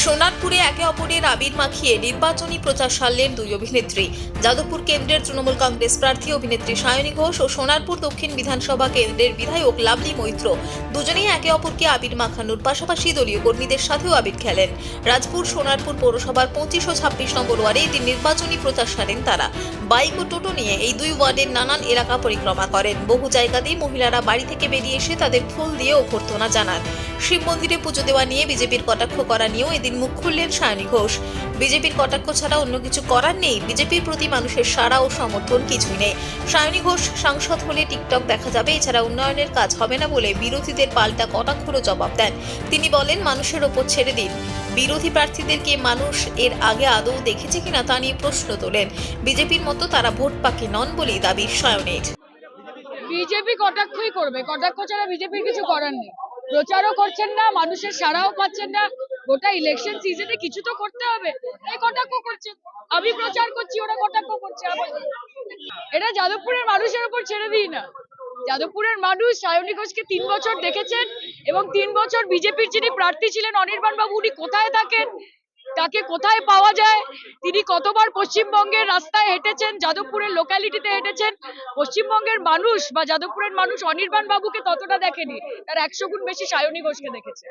সোনারপুরে একে অপরের আবির মাখিয়ে নির্বাচনী প্রচার সারলেন দুই অভিনেত্রী। যাদবপুর কেন্দ্রের তৃণমূল কংগ্রেস প্রার্থী অভিনেত্রী সায়নী ঘোষ ও সোনারপুর দক্ষিণ বিধানসভা কেন্দ্রের বিধায়ক লাভলি মৈত্র দুজনেই একে অপরকে আবির মাখানোর পাশাপাশি দলীয় কর্মীদের সাথেও আবির খেলেন। রাজপুর সোনারপুর পৌরসভার 25 ও 26 নম্বর ওয়ার্ডে এদিন নির্বাচনী প্রচার সারেন তারা। বাইক ও টোটো নিয়ে এই দুই ওয়ার্ডের নানান এলাকা পরিক্রমা করেন। বহু জায়গা দিয়ে মহিলারা বাড়ি থেকে বেরিয়ে এসে তাদের ফুল দিয়ে অভ্যর্থনা জানান। শিব মন্দিরে পুজো দেওয়া নিয়ে বিজেপির কটাক্ষ করা নিয়েও এদিন মুখ খুললেন সায়নী ঘোষ। বিজেপির কটাক্ষ ছাড়া অন্য কিছু করার নেই, বিজেপির প্রতি মানুষের সাড়া ও সমর্থন কিছুই নেই। সায়নী ঘোষ সাংসদ হলে টিকটক দেখা যাবে, এছাড়া উন্নয়নের কাজ হবে না বলে বিরোধীদের পাল্টা কটাক্ষরও জবাব দেন। তিনি বলেন, মানুষের ওপর ছেড়ে দিন, বিরোধী প্রার্থীদেরকে মানুষ এর আগে আদৌ দেখেছে কিনা তা নিয়ে প্রশ্ন তোলেন। বিজেপির মতো তারা ভোট পাখি নন বলেই দাবি সায়নীর। বিজেপি কটাক্ষই করবে, কটাক্ষ ছাড়া বিজেপির কিছু করার নেই। প্রচারও করছেন না, মানুষের সাড়াও পাচ্ছেন না। গোটা ইলেকশন সিজনে কিছু তো করতে হবে, এই কটাক্ষ করছেন। আমি প্রচার করছি, ওরা কটাক্ষ করছে। এটা যাদবপুরের মানুষের উপর ছেড়ে দিই না। যাদবপুরের মানুষ সায়নী ঘোষকে 3 বছর দেখেছেন এবং 3 বছর বিজেপির যিনি প্রার্থী ছিলেন অনির্বাণ বাবু, উনি কোথায় থাকেন, তাকে কোথায় পাওয়া যায়, তিনি কতবার পশ্চিমবঙ্গের রাস্তায় হেঁটেছেন, যাদবপুরের লোকালিটিতে হেঁটেছেন। পশ্চিমবঙ্গের মানুষ বা যাদবপুরের মানুষ অনির্বাণ বাবুকে ততটা দেখেনি, তার 100 গুণ বেশি সায়নী ঘোষকে দেখেছে।